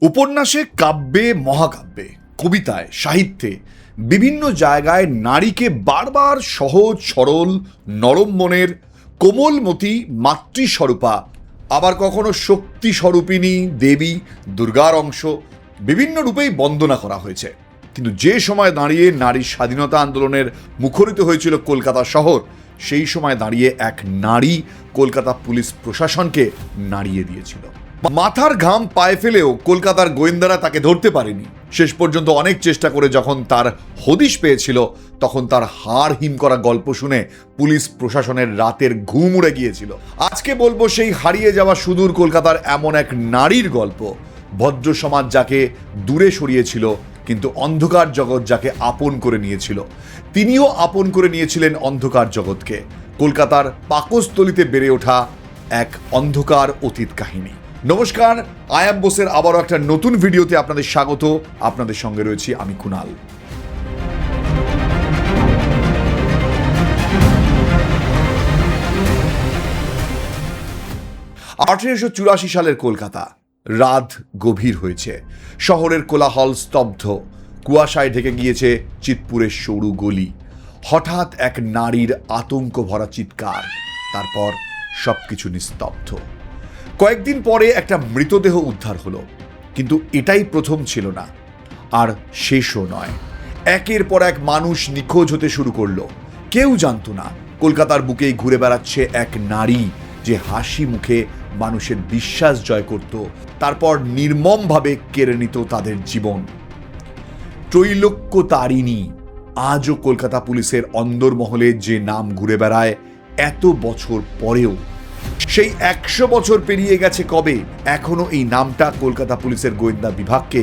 উপন্যাসে, কাব্যে, মহাকাব্যে, কবিতায়, সাহিত্যে বিভিন্ন জায়গায় নারীকে বারবার সহজ সরল, নরম মনের, কোমলমতি, মাতৃস্বরূপা, আবার কখনো শক্তি স্বরূপিণী দেবী দুর্গার অংশ বিভিন্ন রূপেই বন্দনা করা হয়েছে। কিন্তু যে সময় দাঁড়িয়ে নারীর স্বাধীনতা আন্দোলনের মুখরিত হয়েছিল কলকাতা শহর, সেই সময় দাঁড়িয়ে এক নারী কলকাতা পুলিশ প্রশাসনকে নাড়িয়ে দিয়েছিল। মাথার ঘাম পায়ে ফেলেও কলকাতার গোয়েন্দারা তাকে ধরতে পারেনি। শেষ পর্যন্ত অনেক চেষ্টা করে যখন তার হদিশ পেয়েছিল, তখন তার হাড় হিম করা গল্প শুনে পুলিশ প্রশাসনের রাতের ঘুম উড়ে গিয়েছিল। আজকে বলবো সেই হারিয়ে যাওয়া সুদূর কলকাতার এমন এক নারীর গল্প, ভদ্র সমাজ যাকে দূরে সরিয়েছিল, কিন্তু অন্ধকার জগৎ যাকে আপন করে নিয়েছিল। তিনিও আপন করে নিয়েছিলেন অন্ধকার জগৎকে। কলকাতার পাকস্থলীতে বেড়ে ওঠা এক অন্ধকার অতীত কাহিনী। নমস্কার, আয়াম বোসের আবারও একটা নতুন ভিডিওতে আপনাদের স্বাগত। আপনাদের সঙ্গে রয়েছি আমি কুনাল। 1884 সালের কলকাতা। রাত গভীর হয়েছে, শহরের কোলাহল স্তব্ধ, কুয়াশায় ঢেকে গিয়েছে চিৎপুরের সরু গলি। হঠাৎ এক নারীর আতঙ্ক ভরা চিৎকার, তারপর সবকিছু নিস্তব্ধ। কয়েকদিন পরে একটা মৃতদেহ উদ্ধার হলো, কিন্তু এটাই প্রথম ছিল না, আর শেষও নয়। একের পর এক মানুষ নিখোঁজ হতে শুরু করলো। কেউ জানতো না কলকাতার বুকেই ঘুরে বেড়াচ্ছে এক নারী, যে হাসি মুখে মানুষের বিশ্বাস জয় করত, তারপর নির্মমভাবে কেড়ে নিত তাদের জীবন। ত্রৈলোক্যতারিণী আজও কলকাতা পুলিশের অন্দরমহলে যে নাম ঘুরে বেড়ায়, এত বছর পরেও। সেই 100 বছর পেরিয়ে গেছে কবে, এখনো এই নামটা কলকাতা পুলিশের গোয়েন্দা বিভাগকে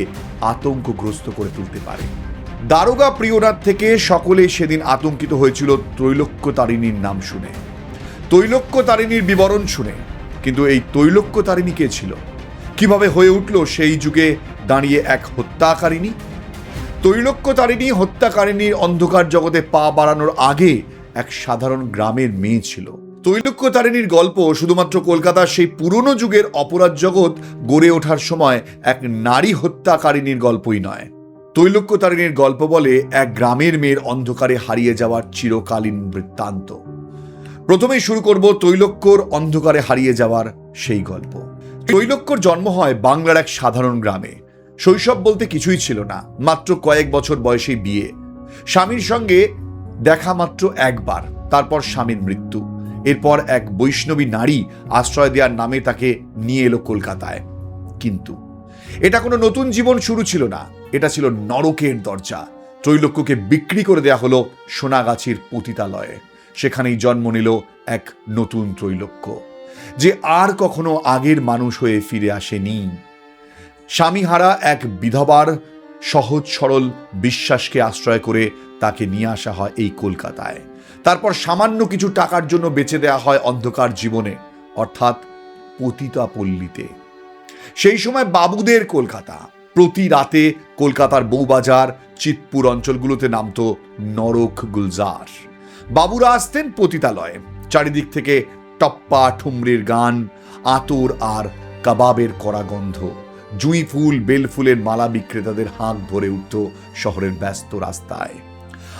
আতঙ্কগ্রস্ত করে তুলতে পারে। দারোগা প্রিয়নাথ থেকে সকলে সেদিন আতঙ্কিত হয়েছিল ত্রৈলোক্যতারিণীর নাম শুনে, ত্রৈলোক্যতারিণীর বিবরণ শুনে। কিন্তু এই ত্রৈলোক্যতারিণী কে ছিল? কিভাবে হয়ে উঠল সেই যুগে দাঁড়িয়ে এক হত্যাকারিণী? ত্রৈলোক্যতারিণী হত্যাকারিণীর অন্ধকার জগতে পা বাড়ানোর আগে এক সাধারণ গ্রামের মেয়ে ছিল। ত্রৈলোক্যতারিণীর গল্প শুধুমাত্র কলকাতার সেই পুরনো যুগের অপরাধ জগৎ গড়ে ওঠার সময় এক নারী হত্যাকারিণীর গল্পই নয়। ত্রৈলোক্যতারিণীর গল্প বলে এক গ্রামের মেয়ের অন্ধকারে হারিয়ে যাওয়ার চিরকালীন বৃত্তান্ত। প্রথমেই শুরু করব ত্রৈলোক্যর অন্ধকারে হারিয়ে যাওয়ার সেই গল্প। ত্রৈলোক্যর জন্ম হয় বাংলার এক সাধারণ গ্রামে। শৈশব বলতে কিছুই ছিল না, মাত্র কয়েক বছর বয়সেই বিয়ে, স্বামীর সঙ্গে দেখা মাত্র একবার, তারপর স্বামীর মৃত্যু। এরপর এক বৈষ্ণবী নারী আশ্রয় দেওয়ার নামে তাকে নিয়ে এলো কলকাতায়। কিন্তু এটা কোনো নতুন জীবন শুরু ছিল না, এটা ছিল নরকের দরজা। ত্রৈলোক্যকে বিক্রি করে দেয়া হলো সোনাগাছির পতিতালয়ে। সেখানেই জন্ম নিল এক নতুন ত্রৈলোক্য, যে আর কখনো আগের মানুষ হয়ে ফিরে আসেনি। স্বামীহারা এক বিধবার সহজ সরল বিশ্বাসকে আশ্রয় করে তাকে নিয়ে আসা হয় এই কলকাতায়। তারপর সামান্য কিছু টাকার জন্য বেচে দেওয়া হয় অন্ধকার জীবনে, অর্থাৎ পতিতাপল্লীতে। সেই সময় বাবুদের কলকাতা। প্রতি রাতে কলকাতার বউবাজার, চিৎপুর অঞ্চলগুলোতে নামতো নরক গুলজার। বাবুরা আসতেন পতিতালয়ে। চারিদিক থেকে টপ্পা ঠুমরির গান, আতর আর কাবাবের কড়া গন্ধ। জুঁই ফুল, বেল ফুলের মালা বিক্রেতাদের হাঁক ভরে উঠত শহরের ব্যস্ত রাস্তায়।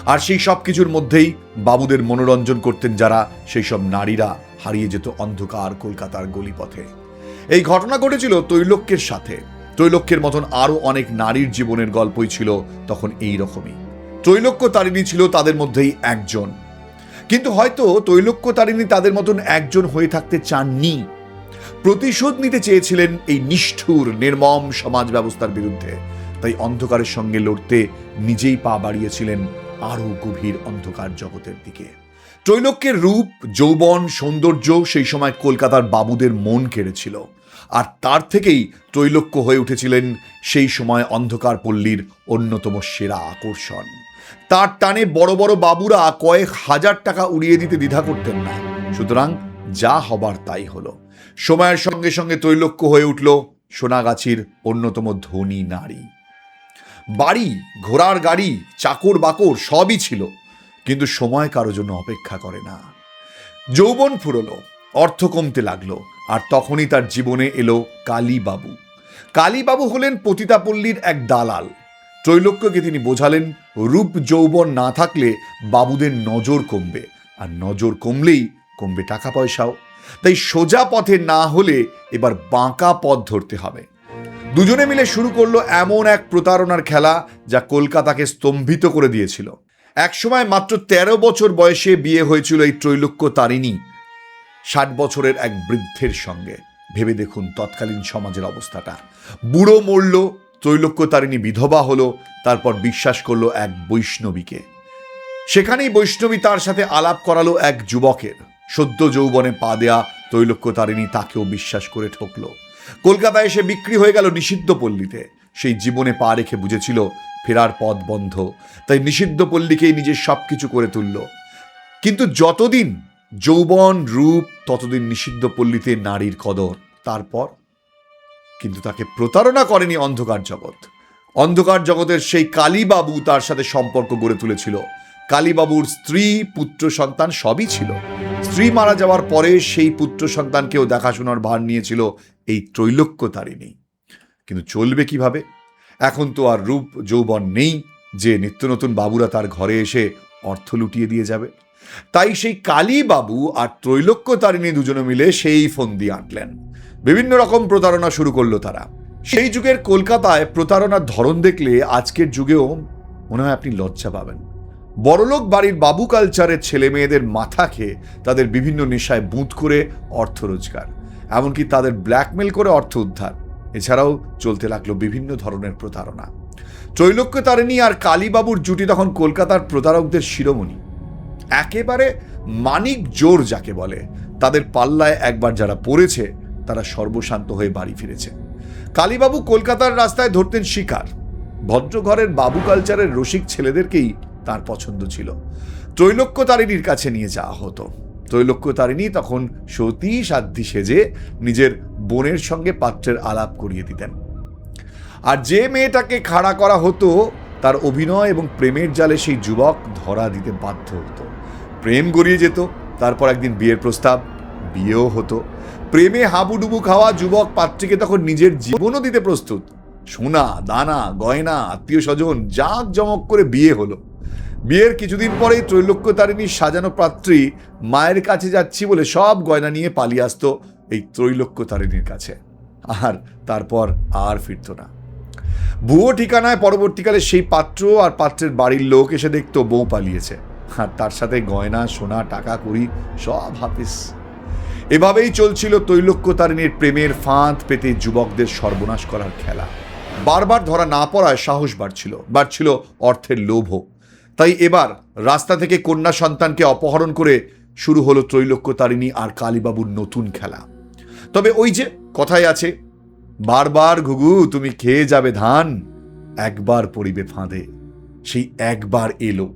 আর সেই সব কিছুর মধ্যেই বাবুদের মনোরঞ্জন করতেন যারা, সেই সব নারীরা হারিয়ে যেত অন্ধকার কলকাতার গলিপথে। এই ঘটনা ঘটেছিল ত্রৈলোক্যের সাথে। ত্রৈলোক্যের মতন আরো অনেক নারীর জীবনের গল্পই ছিল তখন এই রকমই। ত্রৈলোক্যতারিণী ছিল তাদের মধ্যেই একজন। কিন্তু হয়তো ত্রৈলোক্যতারিণী তাদের মতন একজন হয়ে থাকতে চাননি। প্রতিশোধ নিতে চেয়েছিলেন এই নিষ্ঠুর নির্মম সমাজ ব্যবস্থার বিরুদ্ধে। তাই অন্ধকারের সঙ্গে লড়তে নিজেই পা বাড়িয়েছিলেন আরো গভীর অন্ধকার জগতের দিকে। ত্রৈলোক্যের রূপ, যৌবন, সৌন্দর্য সেই সময় কলকাতার বাবুদের মন কেড়েছিল। আর তার থেকেই ত্রৈলোক্য হয়ে উঠেছিলেন সেই সময় অন্ধকার পল্লীর অন্যতম সেরা আকর্ষণ। তার টানে বড় বড় বাবুরা কয়েক হাজার টাকা উড়িয়ে দিতে দ্বিধা করতেন না। সুতরাং যা হবার তাই হলো। সময়ের সঙ্গে সঙ্গে ত্রৈলোক্য হয়ে উঠল সোনাগাছির অন্যতম ধনী নারী। বাড়ি, ঘোড়ার গাড়ি, চাকর বাকর সবই ছিল, কিন্তু সময় কারো জন্য অপেক্ষা করে না। যৌবন ফুরলো, অর্থ কমতে লাগলো, আর তখনই তার জীবনে এলো কালীবাবু। কালীবাবু হলেন পতিতাপল্লীর এক দালাল। ত্রৈলোক্যকে তিনি বোঝালেন রূপ যৌবন না থাকলে বাবুদের নজর কমবে, আর নজর কমলেই কমবে টাকা পয়সাও। তাই সোজা পথে না হলে এবার বাঁকা পথ ধরতে হবে। দুজনে মিলে শুরু করলো এমন এক প্রতারণার খেলা যা কলকাতাকে স্তম্ভিত করে দিয়েছিল। একসময় মাত্র 13 বছর বয়সে বিয়ে হয়েছিল এই ত্রৈলোক্য তারিণী 60 বছরের এক বৃদ্ধের সঙ্গে। ভেবে দেখুন তৎকালীন সমাজের অবস্থাটা। বুড়ো মরল, ত্রৈলোক্য তারিণী বিধবা হলো, তারপর বিশ্বাস করলো এক বৈষ্ণবীকে। সেখানেই বৈষ্ণবী তার সাথে আলাপ করালো এক যুবকের। সদ্য যৌবনে পা দেয়া ত্রৈলোক্য তারিণী তাকেও বিশ্বাস করে ঠকল। কলকাতায় এসে বিক্রি হয়ে গেল নিষিদ্ধ পল্লীতে। সেই জীবনে পা রেখে বুঝেছিল ফেরার পথ বন্ধ, তাই নিষিদ্ধ পল্লীকেই নিজের সবকিছু করে তুলল। কিন্তু যতদিন যৌবন রূপ, ততদিন নিষিদ্ধ পল্লীতে নারীর কদর। তারপর কিন্তু তাকে প্রতারণা করেনি অন্ধকার জগৎ। অন্ধকার জগতের সেই কালীবাবু তার সাথে সম্পর্ক গড়ে তুলেছিল। কালীবাবুর স্ত্রী, পুত্র সন্তান সবই ছিল। স্ত্রী মারা যাওয়ার পরে সেই পুত্র সন্তানকেও দেখাশোনার ভার নিয়েছিল এই ত্রৈলোক্য তারিণী। কিন্তু চলবে কিভাবে? এখন তো আর রূপ যৌবন নেই যে নিত্য নতুন বাবুরা তার ঘরে এসে অর্থ লুটিয়ে দিয়ে যাবে। তাই সেই কালীবাবু আর ত্রৈলোক্য তারিণী দুজনে মিলে সেই ফন্দি আঁটলেন। বিভিন্ন রকম প্রতারণা শুরু করলো তারা। সেই যুগের কলকাতায় প্রতারণার ধরন দেখলে আজকের যুগেও মনে হয় আপনি লজ্জা পাবেন। বড়লোক বাড়ির বাবু কালচারের ছেলে মেয়েদের মাথা খেয়ে তাদের বিভিন্ন নেশায় বুঁদ করে অর্থ রোজগার, এমনকি তাদের ব্ল্যাকমেল করে অর্থ উদ্ধার। এছাড়াও চলতে লাগলো বিভিন্ন ধরনের প্রতারণা। ত্রৈলোক্য তারিণী আর কালীবাবুর জুটি তখন কলকাতার প্রতারকদের শিরোমণি। একেবারে মানিক জোর যাকে বলে, তাদের পাল্লায় একবার যারা পড়েছে তারা সর্বশান্ত হয়ে বাড়ি ফিরেছে। কালীবাবু কলকাতার রাস্তায় ধরতেন শিকার। ভদ্রঘরের বাবু কালচারের রসিক ছেলেদেরকেই তার পছন্দ ছিল। ত্রৈলোক্য তারিণীর কাছে নিয়ে যাওয়া হতো। ত্রৈলোক্য তারিণী তখন সতী সাধ্যী সেজে নিজের বোনের সঙ্গে পাত্রের আলাপ করিয়ে দিতেন। আর যে মেয়েটাকে খাড়া করা হতো তার অভিনয় এবং প্রেমের জালে সেই যুবক ধরা দিতে বাধ্য হতো। প্রেম গড়িয়ে যেত, তারপর একদিন বিয়ের প্রস্তাব, বিয়েও হতো। প্রেমে হাবুডুবু খাওয়া যুবক পাত্রীকে তখন নিজের জীবনও দিতে প্রস্তুত। সোনা দানা গয়না আত্মীয় স্বজন জাঁক জমক করে বিয়ে হলো। বিয়ের কিছুদিন পরেই ত্রৈলোক্য তারিণীর সাজানো পাত্রী মায়ের কাছে যাচ্ছি বলে সব গয়না নিয়ে পালিয়ে আসতো এই ত্রৈলোক্য তারিণীর কাছে, আর তারপর আর ফিরত না। ভুয়ো ঠিকানায় পরবর্তীকালে সেই পাত্র আর পাত্রের বাড়ির লোক এসে দেখতো বউ পালিয়েছে, আর তার সাথে গয়না সোনা টাকা কড়ি সব হাফিস। এভাবেই চলছিল ত্রৈলোক্য তারিণীর প্রেমের ফাঁদ পেতে যুবকদের সর্বনাশ করার খেলা। বারবার ধরা না পড়ায় সাহস বাড়ছিল অর্থের লোভও। তাই এবার রাস্তা থেকে কন্যা সন্তানকে অপহরণ করে শুরু হলো ত্রৈলোক্য তারিণী আর কালীবাবুর নতুন খেলা। তবে ওই যে কথাই আছে, বারবার ঘুঘু তুমি খেয়ে যাবে ধান, একবার পড়িবে ফাঁদে। সেই একবার এলো।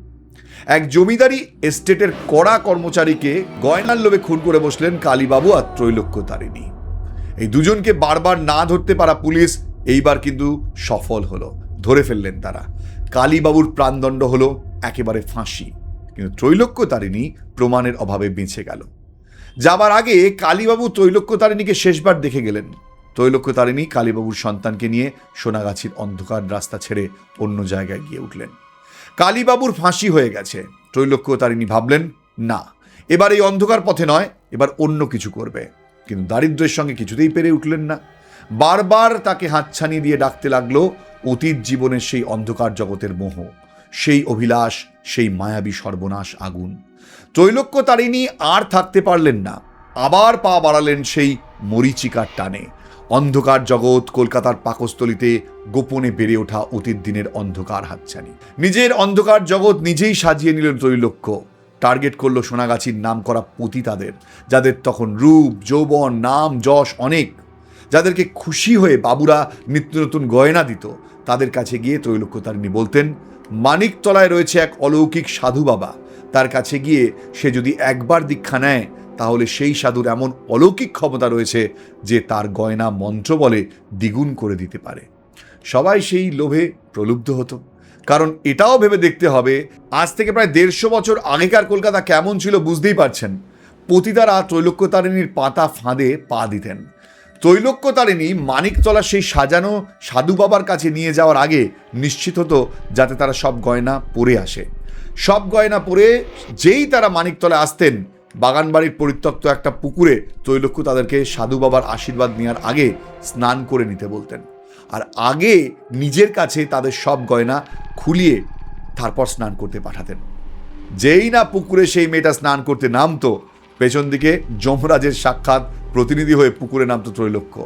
এক জমিদারি এস্টেটের কড়া কর্মচারীকে গয়নার লোভে খুন করে বসলেন কালীবাবু আর ত্রৈলোক্য তারিণী। এই দুজনকে বারবার না ধরতে পারা পুলিশ এইবার কিন্তু সফল হলো, ধরে ফেললেন তারা। কালীবাবুর প্রাণদণ্ড হলো একেবারে ফাঁসি, কিন্তু ত্রৈলোক্য তারিণী প্রমাণের অভাবে বেঁচে গেল। যাবার আগে কালীবাবু ত্রৈলোক্য তারিণীকে শেষবার দেখে গেলেন। ত্রৈলোক্য তারিণী কালীবাবুর সন্তানকে নিয়ে সোনাগাছির অন্ধকার রাস্তা ছেড়ে অন্য জায়গায় গিয়ে উঠলেন। কালীবাবুর ফাঁসি হয়ে গেছে। ত্রৈলোক্য তারিণী ভাবলেন, না, এবার এই অন্ধকার পথে নয়, এবার অন্য কিছু করবে। কিন্তু দারিদ্র্যের সঙ্গে কিছুতেই পেরে উঠলেন না। বারবার তাকে হাতছানি দিয়ে ডাকতে লাগলো অতীত জীবনের সেই অন্ধকার জগতের মোহ, সেই অভিলাষ, সেই মায়াবী সর্বনাশ আগুন। ত্রৈলোক্য তারিণী আর থাকতে পারলেন না, আবার পা বাড়ালেন সেই মরীচিকার টানে। অন্ধকার জগৎ, কলকাতার পাকস্থলীতে গোপনে বেড়ে ওঠা অতীত দিনের অন্ধকার হাতছানি। নিজের অন্ধকার জগৎ নিজেই সাজিয়ে নিলেন ত্রৈলোক্য। টার্গেট করলো সোনাগাছির নাম করা পতিতাদের, যাদের তখন রূপ যৌবন নাম যশ অনেক, যাদেরকে খুশি হয়ে বাবুরা নিত্য নতুন গয়না দিত। তাদের কাছে গিয়ে ত্রৈলোক্য তারিণী বলতেন, মানিকতলায় রয়েছে এক অলৌকিক সাধু বাবা, তার কাছে গিয়ে সে যদি একবার দীক্ষা নেয় তাহলে সেই সাধুর এমন অলৌকিক ক্ষমতা রয়েছে যে তার গয়না মন্ত্র বলে দ্বিগুণ করে দিতে পারে। সবাই সেই লোভে প্রলুব্ধ হতো, কারণ এটাও ভেবে দেখতে হবে আজ থেকে প্রায় 150 বছর আগেকার কলকাতা কেমন ছিল বুঝতেই পারছেন। পতিতারা ত্রৈলোক্য তারিণীর পাতা ফাঁদে পা দিতেন। ত্রৈলোক্য তারিণী মানিকতলা সেই সাজানো সাধু বাবার কাছে নিয়ে যাওয়ার আগে নিশ্চিত হতো যাতে তারা সব গয়না পরে আসে। সব গয়না পরে যেই তারা মানিকতলায় আসতেন, বাগানবাড়ির পরিত্যক্ত একটা পুকুরে ত্রৈলোক্য তাদেরকে সাধু বাবার আশীর্বাদ নেওয়ার আগে স্নান করে নিতে বলতেন, আর আগে নিজের কাছে তাদের সব গয়না খুলিয়ে তারপর স্নান করতে পাঠাতেন। যেই না পুকুরে সেই মেয়েটা স্নান করতে নামতো, পেছন দিকে যমরাজের সাক্ষাৎ প্রতিনিধি হয়ে পুকুরে নামতো ত্রৈলোক্য,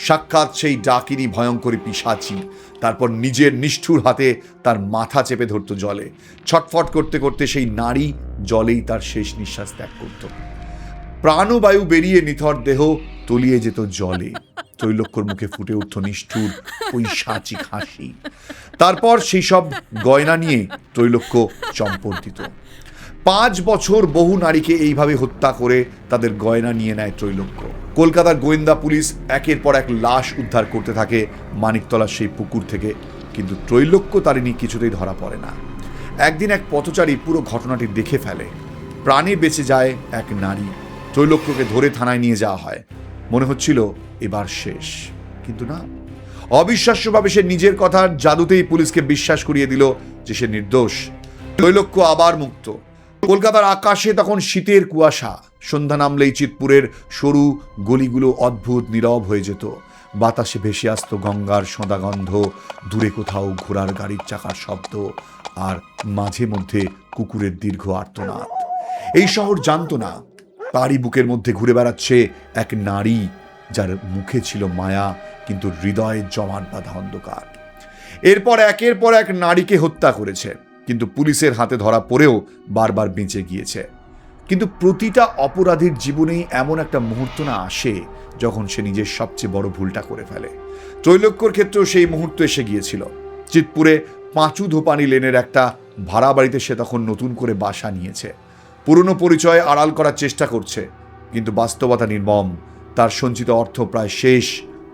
সাক্ষাৎ সেই ডাকিনী ভয়ঙ্করী পিশাচী। তারপর নিজের নিষ্ঠুর হাতে তার মাথা চেপে ধরতো জলে। ছটফট করতে করতে সেই নারী জলেই তার শেষ নিঃশ্বাস ত্যাগ করত। প্রাণবায়ু বেরিয়ে নিথর দেহ তলিয়ে যেত জলে। ত্রৈলোক্যর মুখে ফুটে উঠত নিষ্ঠুর পৈশাচিক হাসি। তারপর সেই সব গয়না নিয়ে ত্রৈলোক্য চম্পট দিত। 5 বছর বহু নারীকে এইভাবে হত্যা করে তাদের গয়না নিয়ে নেয় ত্রৈলোক্য। কলকাতার গোয়েন্দা পুলিশ একের পর এক লাশ উদ্ধার করতে থাকে মানিকতলার সেই পুকুর থেকে, কিন্তু ত্রৈলোক্য তারিণী কিছুতেই ধরা পড়ে না। একদিন এক পথচারী পুরো ঘটনাটি দেখে ফেলে। প্রাণে বেঁচে যায় এক নারী। ত্রৈলোক্যকে ধরে থানায় নিয়ে যাওয়া হয়। মনে হচ্ছিল এবার শেষ, কিন্তু না। অবিশ্বাস্যভাবে সে নিজের কথার জাদুতেই পুলিশকে বিশ্বাস করিয়ে দিল যে সে নির্দোষ। ত্রৈলোক্য আবার মুক্ত। কলকাতার আকাশে তখন শীতের কুয়াশা। সন্ধ্যা নামলেই চিৎপুরের সরু গলিগুলো অদ্ভুত নীরব হয়ে যেত। বাতাসে ভেসে আসতো গঙ্গার সোঁদা গন্ধ, দূরে কোথাও ঘোড়ার গাড়ির চাকার শব্দ, আর মাঝে মধ্যে কুকুরের দীর্ঘ আর্তনাদ। এই শহর জানতো না তারই বুকের মধ্যে ঘুরে বেড়াচ্ছে এক নারী, যার মুখে ছিল মায়া, কিন্তু হৃদয়ে জমাট বাঁধা অন্ধকার। এরপর একের পর এক নারীকে হত্যা করেছে, কিন্তু পুলিশের হাতে ধরা পড়েও বারবার বেঁচে গিয়েছে। কিন্তু প্রতিটা অপরাধীর জীবনেই এমন একটা মুহূর্ত না আসে যখন সে নিজের সবচেয়ে বড় ভুলটা করে ফেলে। ত্রৈলোক্যর ক্ষেত্রেও সেই মুহূর্ত এসে গিয়েছিল। চিৎপুরে পাঁচু ধোপানি লেনের একটা ভাড়া বাড়িতে সে তখন নতুন করে বাসা নিয়েছে। পুরনো পরিচয় আড়াল করার চেষ্টা করছে, কিন্তু বাস্তবতা নির্মম। তার সঞ্চিত অর্থ প্রায় শেষ।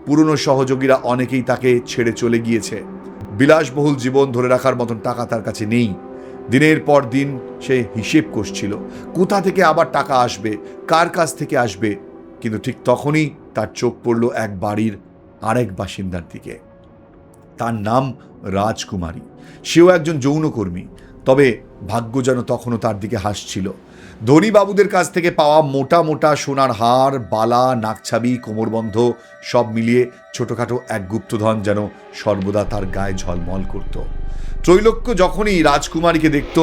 পুরনো সহযোগীরা অনেকেই তাকে ছেড়ে চলে গিয়েছে। বিলাসবহুল জীবন ধরে রাখার মতন টাকা তার কাছে নেই। দিনের পর দিন সে হিসেব কষছিল, কোথা থেকে আবার টাকা আসবে, কার কাছ থেকে আসবে। কিন্তু ঠিক তখনই তার চোখ পড়ল এক বাড়ির আরেক বাসিন্দার দিকে। তার নাম রাজকুমারী। সেও একজন যৌনকর্মী, তবে ভাগ্য যেন তখনও তার দিকে হাসছিল। ধনী বাবুদের কাছ থেকে পাওয়া মোটা মোটা সোনার হার, বালা, নাকছাবি, কোমরবন্ধ সব মিলিয়ে ছোটখাটো এক গুপ্তধন যেন সর্বদা তার গায়ে ঝলমল করত। ত্রৈলোক্য যখনই রাজকুমারীকে দেখত,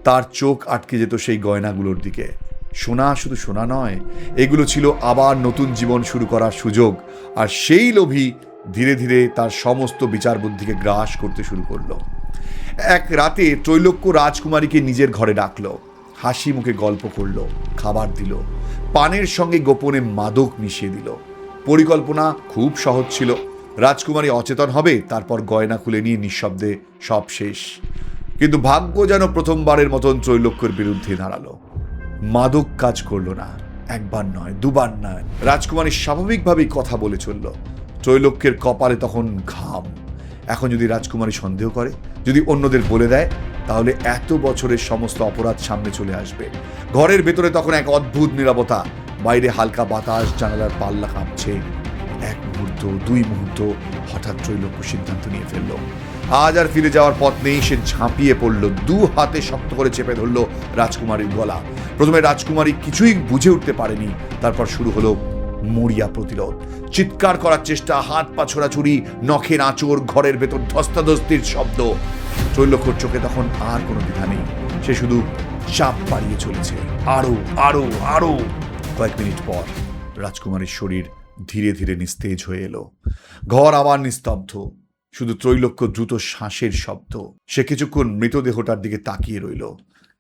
তার চোখ আটকে যেত সেই গয়নাগুলোর দিকে। সোনা শুধু সোনা নয়, এগুলো ছিল আবার নতুন জীবন শুরু করার সুযোগ। আর সেই লোভী ধীরে ধীরে তার সমস্ত বিচার বুদ্ধিকে গ্রাস করতে শুরু করলো। এক রাতে ত্রৈলোক্য রাজকুমারীকে নিজের ঘরে ডাকলো, হাসি মুখে গল্প করলো, খাবার দিল, পানের সঙ্গে গোপনে মাদক মিশিয়ে দিল। পরিকল্পনা খুব সহজ ছিল। রাজকুমারী অচেতন হবে, তারপর গয়না খুলে নিয়ে নিঃশব্দে সব শেষ। কিন্তু ভাগ্য যেন প্রথমবারের মতন ত্রৈলোক্যের বিরুদ্ধে দাঁড়ালো। মাদক কাজ করলো না, একবার নয়, দুবার নয়। রাজকুমারী স্বাভাবিকভাবেই কথা বলে চলল। ত্রৈলোক্যের কপালে তখন ঘাম। এখন যদি রাজকুমারী সন্দেহ করে, যদি অন্যদের বলে দেয়, তাহলে এত বছরের সমস্ত অপরাধ সামনে চলে আসবে। ঘরের ভেতরে তখন এক অদ্ভুত নীরবতা। বাইরে হালকা বাতাস, জানালার পাল্লা কাঁপছে। এক মুহূর্ত, দুই মুহূর্ত, হঠাৎ ত্রৈলোক্য সিদ্ধান্ত নিয়ে ফেলল। আজ আর ফিরে যাওয়ার পথ নেই। সে ঝাঁপিয়ে পড়ল, দু হাতে শক্ত করে চেপে ধরল রাজকুমারীর গলা। প্রথমে রাজকুমারী কিছুই বুঝে উঠতে পারেনি। তারপর শুরু হলো মরিয়া প্রতিরোধ। চিৎকার করার চেষ্টা, হাত পা ছোড়াছুড়ি, নখের আঁচড়, ঘরের ভেতর ধস্তাধস্তির শব্দ। ত্রৈলোক্যর চোখে তখন আর কোনো দ্বিধা নেই। সে শুধু চাপ বাড়িয়ে চলেছে, আরো আরো আরো। কয়েক মিনিট পর রাজকুমারীর শরীর ধীরে ধীরে নিস্তেজ হয়ে এলো। ঘর আবার নিস্তব্ধ, শুধু ত্রৈলোক্য দ্রুত শ্বাসের শব্দ। সে কিছুক্ষণ মৃতদেহটার দিকে তাকিয়ে রইল।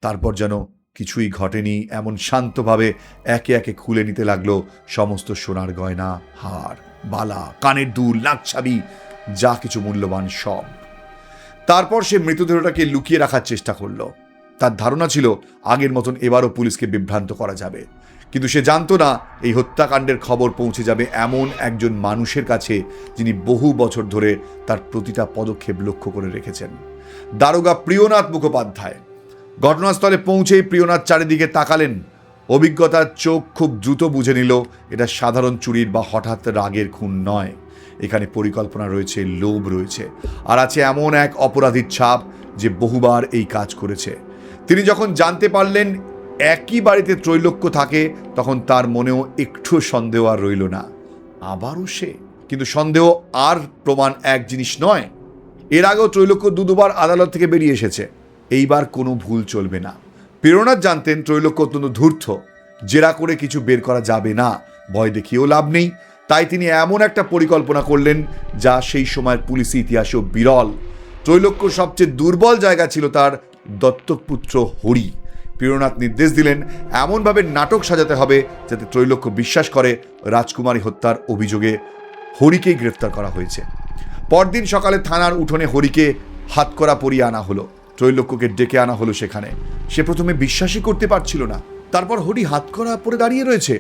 তারপর যেন কিছুই ঘটেনি এমন শান্তভাবে একে একে খুলে নিতে লাগলো সমস্ত সোনার গয়না, হার, বালা, কানের দুল, নাকছাবি, যা কিছু মূল্যবান সব। তারপর সে মৃতদেহটাকে লুকিয়ে রাখার চেষ্টা করলো। তার ধারণা ছিল আগের মতন এবারও পুলিশকে বিভ্রান্ত করা যাবে। কিন্তু সে জানতো না এই হত্যাকাণ্ডের খবর পৌঁছে যাবে এমন একজন মানুষের কাছে, যিনি বহু বছর ধরে তার প্রতিটা পদক্ষেপ লক্ষ্য করে রেখেছেন। দারোগা প্রিয়নাথ মুখোপাধ্যায়। ঘটনাস্থলে পৌঁছেই প্রিয়নাথ চারিদিকে তাকালেন। অভিজ্ঞতার চোখ খুব দ্রুত বুঝে নিল এটা সাধারণ চুরির বা হঠাৎ রাগের খুন নয়। এখানে পরিকল্পনা রয়েছে, লোভ রয়েছে, আর আছে এমন এক অপরাধীর ছাপ যে বহুবার এই কাজ করেছে। তিনি যখন জানতে পারলেন একই বাড়িতে ত্রৈলোক্য থাকে, তখন তার মনেও একটু সন্দেহ আর রইল না। আবারও সে, কিন্তু সন্দেহ আর প্রমাণ এক জিনিস নয়। এর আগেও ত্রৈলোক্য দুবার আদালত থেকে বেরিয়ে এসেছে, এইবার কোনো ভুল চলবে না। প্রিয়নাথ জানতেন ত্রৈলোক্য অত্যন্ত ধূর্ত, জেরা করে কিছু বের করা যাবে না, ভয় দেখিয়েও লাভ নেই। তাই তিনি এমন একটা পরিকল্পনা করলেন যা সেই সময়ের পুলিশি ইতিহাসেও বিরল। ত্রৈলোক্যর সবচেয়ে দুর্বল জায়গা ছিল তার দত্তক পুত্র হরি। প্রিয়নাথ নির্দেশ দিলেন এমনভাবে নাটক সাজাতে হবে যাতে ত্রৈলোক্য বিশ্বাস করে রাজকুমারী হত্যার অভিযোগে হরিকেই গ্রেফতার করা হয়েছে। পরদিন সকালে থানার উঠোনে হরিকে হাতকড়া পরিয়ে আনা হলো। ত্রৈলোক্যকে ডেকে আনা হলো সেখানে। সে প্রথমে বিশ্বাসই করতে পারছিল না। তারপর হরি হাতকড়া পরে দাঁড়িয়ে রয়েছে।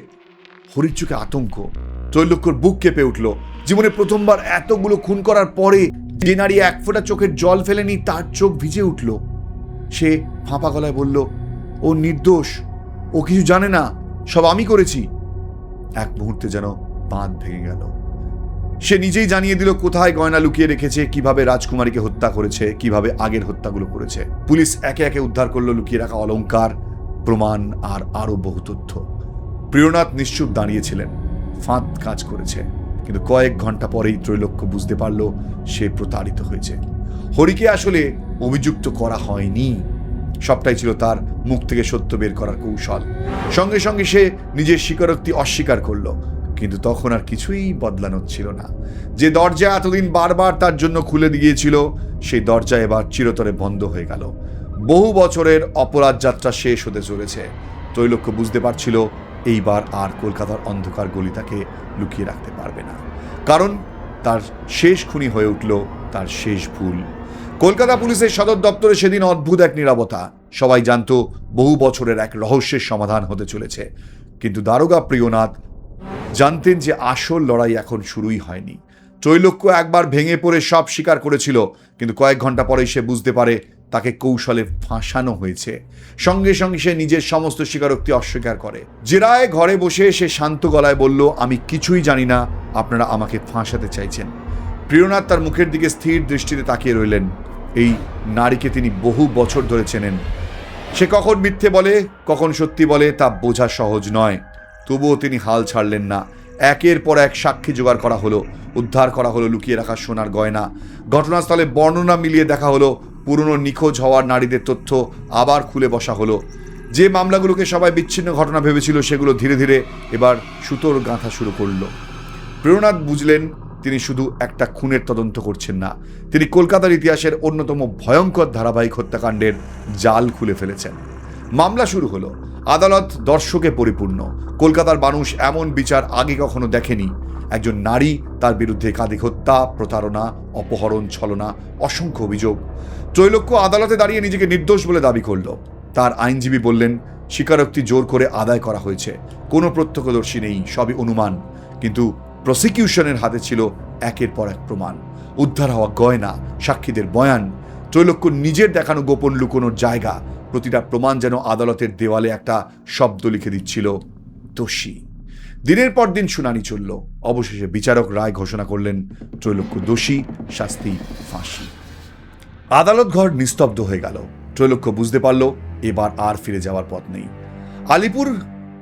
হরির চোখে আতঙ্ক। ত্রৈলোক্যর বুক কেঁপে উঠল। জীবনে প্রথমবার এতগুলো খুন করার পরে যে নারী এক ফোঁটা চোখের জল ফেলেনি, তার চোখ ভিজে উঠল। সে ফাঁপা গলায় বলল, ও নির্দোষ, ও কিছু জানে না, সব আমি করেছি। এক মুহূর্তে যেন বাঁধ ভেঙে গেল। সে নিজেই জানিয়ে দিল কোথায় গয়না লুকিয়ে রেখেছে, কিভাবে রাজকুমারীকে হত্যা করেছে, কিভাবে আগের হত্যাগুলো করেছে। পুলিশ একে একে উদ্ধার করলো লুকিয়ে রাখা অলংকার, প্রমাণ আর আরো বহু তথ্য। প্রিয়নাথ নিশ্চুপ দাঁড়িয়েছিলেন। ফাঁদ কাজ করেছে, কিন্তু কয়েক ঘন্টা পরেই ত্রৈলোক্য বুঝতে পারল সে প্রতারিত হয়েছে। হরিকে আসলে অভিযুক্ত করা হয়নি, সবটাই ছিল তার মুখ থেকে সত্য বের করার কৌশল। সঙ্গে সঙ্গে সে নিজের স্বীকারোক্তি অস্বীকার করলো, কিন্তু তখন আর কিছুই বদলানো ছিল না। যে দরজা এতদিন বারবার তার জন্য খুলে দিয়েছিল, সেই দরজা এবার চিরতরে বন্ধ হয়ে গেল। বহু বছরের অপরাধ যাত্রা শেষ হতে চলেছে। ত্রৈলোক্য বুঝতে পারছিল এইবার আর কলকাতার অন্ধকার গলি তাকে লুকিয়ে রাখতে পারবে না, কারণ তার শেষ খুনি হয়ে উঠল তার শেষ ভুল। কলকাতা পুলিশের সদর দপ্তরে সেদিন অদ্ভুত এক নীরবতা। সবাই জানতো বহু বছরের এক রহস্যের সমাধান হতে চলেছে, কিন্তু দারোগা প্রিয়নাথ জানতেন যে আসল লড়াই এখন শুরুই হয়নি। ত্রৈলোক্য একবার ভেঙে পড়ে সব স্বীকার করেছিল, কিন্তু কয়েক ঘন্টা পরেই সে বুঝতে পারে তাকে কৌশলে ফাঁসানো হয়েছে। সঙ্গে সঙ্গে সে নিজের সমস্ত স্বীকারোক্তি অস্বীকার করে। জেরায় ঘরে বসে সে শান্ত গলায় বলল, আমি কিছুই জানি না, আপনারা আমাকে ফাঁসাতে চাইছেন। প্রিয়নাথ তার মুখের দিকে স্থির দৃষ্টিতে তাকিয়ে রইলেন। এই নারীকে তিনি বহু বছর ধরে চেনেন। সে কখন মিথ্যে বলে, কখন সত্যি বলে, তা বোঝা সহজ নয়। তবুও তিনি হাল ছাড়লেন না। একের পর এক সাক্ষী জোগাড় করা হলো, উদ্ধার করা হলো লুকিয়ে রাখা সোনার গয়না। ঘটনাস্থলে বর্ণনা মিলিয়ে দেখা হলো, পুরনো নিখোঁজ হওয়ার নারীদের তথ্য আবার খুলে বসা হলো। যে মামলাগুলোকে সবাই বিচ্ছিন্ন ঘটনা ভেবেছিল, সেগুলো ধীরে ধীরে এবার সুতোর গাঁথা শুরু করলো। প্রিয়নাথ বুঝলেন তিনি শুধু একটা খুনের তদন্ত করছেন না, তিনি কলকাতার ইতিহাসের অন্যতম ভয়ঙ্কর ধারাবাহিক হত্যাকাণ্ডের জাল খুলে ফেলেছেন। মামলা শুরু হলো। আদালত দর্শকে পরিপূর্ণ। কলকাতার মানুষ এমন বিচার আগে কখনো দেখেনি। একজন নারী, তার বিরুদ্ধে একাধিক হত্যা, প্রতারণা, অপহরণ, ছলনা, অসংখ্য অভিযোগ। ত্রৈলোক্য আদালতে দাঁড়িয়ে নিজেকে নির্দোষ বলে দাবি করল। তার আইনজীবী বললেন, স্বীকারোক্তি জোর করে আদায় করা হয়েছে, কোনো প্রত্যক্ষদর্শী নেই, সবই অনুমান। কিন্তু প্রসিকিউশনের হাতে ছিল একের পর এক প্রমাণ, উদ্ধার হওয়া গয়না, সাক্ষীদের বয়ান, ত্রৈলোক্য নিজের দেখানো গোপন লুকোনোর জায়গা। প্রতিটা প্রমাণ যেন আদালতের দেওয়ালে একটা শব্দ লিখে দিচ্ছিল, দোষী। দিনের পর দিন শুনানি চলল। অবশেষে বিচারক রায় ঘোষণা করলেন, ত্রৈলোক্য দোষী, শাস্তি ফাঁসি। আদালত ঘর নিস্তব্ধ হয়ে গেল। ত্রৈলোক্য বুঝতে পারল এবার আর ফিরে যাওয়ার পথ নেই। আলিপুর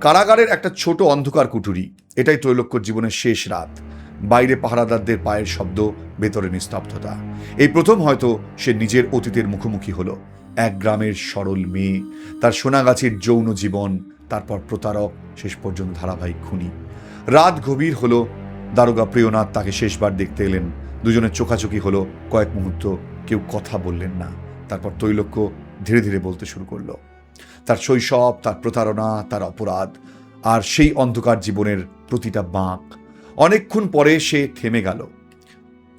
কারাগারের একটা ছোট অন্ধকার কুঠুরি, এটাই ত্রৈলোক্যর জীবনের শেষ রাত। বাইরে পাহারাদারদের পায়ের শব্দ, ভেতরে নিস্তব্ধতা। এই প্রথম হয়তো সে নিজের অতীতের মুখোমুখি হলো। এক গ্রামের সরল মেয়ে, তার সোনাগাছির যৌন জীবন, তারপর প্রতারক, শেষ পর্যন্ত ধারাবাহিক খুনি। রাত গভীর হলো। দারোগা প্রিয়নাথ তাকে শেষবার দেখতে এলেন। দুজনের চোখাচোখি হলো। কয়েক মুহূর্ত কেউ কথা বললেন না। তারপর ত্রৈলোক্য ধীরে ধীরে বলতে শুরু করলো, তার শৈশব, তার প্রতারণা, তার অপরাধ, আর সেই অন্ধকার জীবনের প্রতিটা বাঁক। অনেকক্ষণ পরে সে থেমে গেল,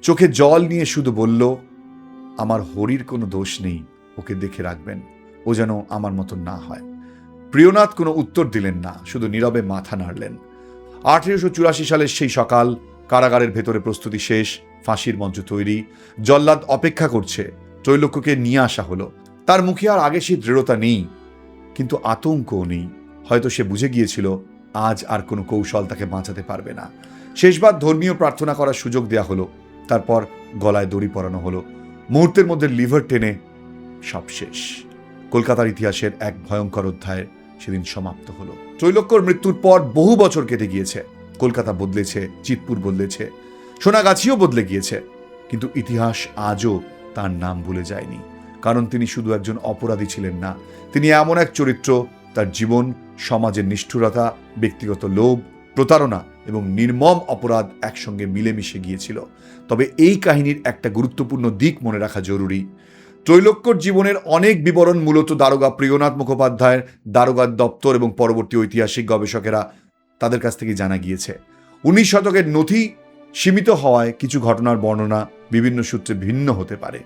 চোখে জল নিয়ে শুধু বলল, আমার হরির কোনো দোষ নেই, ওকে দেখে রাখবেন, ও যেন আমার মতো না হয়। প্রিয়নাথ কোনো উত্তর দিলেন না, শুধু নীরবে মাথা নাড়লেন। 1884 সালের সেই সকাল। কারাগারের ভেতরে প্রস্তুতি শেষ, ফাঁসির মঞ্চ তৈরি, জল্লাদ অপেক্ষা করছে। ত্রৈলোক্যকে নিয়ে আসা হলো। তার মুখে আর আগে সেই দৃঢ়তা নেই, কিন্তু আতঙ্কও নেই। হয়তো সে বুঝে গিয়েছিল আজ আর কোনো কৌশল তাকে বাঁচাতে পারবে না। শেষবার ধর্মীয় প্রার্থনা করার সুযোগ দেওয়া হলো, তারপর গলায় দড়ি পরানো হলো। মুহূর্তের মধ্যে লিভার টেনে সব শেষ। কলকাতার ইতিহাসের এক ভয়ঙ্কর অধ্যায় সেদিন সমাপ্ত হলো। ত্রৈলোক্যর মৃত্যুর পর বহু বছর কেটে গিয়েছে। কলকাতা বদলেছে, চিৎপুর বদলেছে, সোনাগাছিও বদলে গিয়েছে, কিন্তু ইতিহাস আজও তার নাম ভুলে যায়নি। কারণ তিনি শুধু একজন অপরাধী ছিলেন না, তিনি এমন এক চরিত্র, তার জীবন, সমাজের নিষ্ঠুরতা, ব্যক্তিগত লোভ, প্রতারণা এবং নির্মম অপরাধ একসঙ্গে মিলেমিশে গিয়েছিল। তবে এই কাহিনীর একটা গুরুত্বপূর্ণ দিক মনে রাখা জরুরি। ত্রৈলোক্যর জীবনের অনেক বিবরণ মূলত দারোগা প্রিয়নাথ মুখোপাধ্যায়ের দারোগার দপ্তর এবং পরবর্তী ঐতিহাসিক গবেষকেরা তাদের কাছ থেকে জানা গিয়েছে। 19 শতকের নথি সীমিত হওয়ায় কিছু ঘটনার বর্ণনা বিভিন্ন সূত্রে ভিন্ন হতে পারে।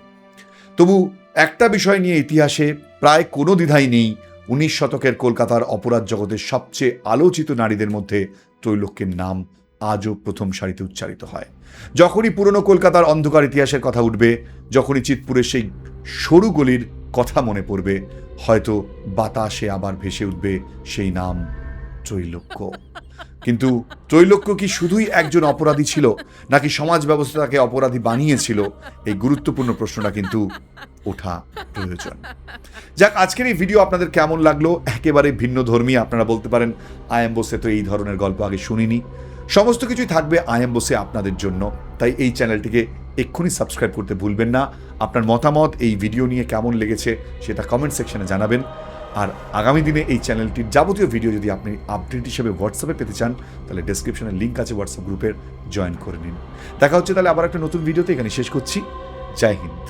তবু একটা বিষয় নিয়ে ইতিহাসে প্রায় কোনো দ্বিধাই নেই, 19 শতকের কলকাতার অপরাধ জগতের সবচেয়ে আলোচিত নারীদের মধ্যে ত্রৈলোক্যের নাম আজও প্রথম সারিতে উচ্চারিত হয়। যখনই পুরনো কলকাতার অন্ধকার ইতিহাসের কথা উঠবে, যখনই চিৎপুরের সেই সরু গলির কথা মনে পড়বে, হয়তো বাতাসে আবার ভেসে উঠবে সেই নাম, ত্রৈলোক্য। কিন্তু ত্রৈলোক্য কি শুধুই একজন অপরাধী ছিল, নাকি সমাজ ব্যবস্থা তাকে অপরাধী বানিয়েছিল? এই গুরুত্বপূর্ণ প্রশ্নটা কিন্তু ওঠা প্রয়োজন। যাক, আজকের এই ভিডিও আপনাদের কেমন লাগলো? একেবারে ভিন্ন ধর্মী, আপনারা বলতে পারেন আই এম বোসে তো এই ধরনের গল্প আগে শুনিনি। সমস্ত কিছুই থাকবে আই এম বোসে আপনাদের জন্য, তাই এই চ্যানেলটিকে এক্ষুনি সাবস্ক্রাইব করতে ভুলবেন না। আপনার মতামত এই ভিডিও নিয়ে কেমন লেগেছে সেটা কমেন্ট সেকশনে জানাবেন। আর আগামী দিনে এই চ্যানেলটির যাবতীয় ভিডিও যদি আপনি আপডেট হিসেবে হোয়াটসঅ্যাপে পেতে চান, তাহলে ডেসক্রিপশনে লিঙ্ক আছে হোয়াটসঅ্যাপ গ্রুপের, জয়েন করে নিন। দেখা হচ্ছে তাহলে আবার একটা নতুন ভিডিওতে। এখানে শেষ করছি। জয় হিন্দ।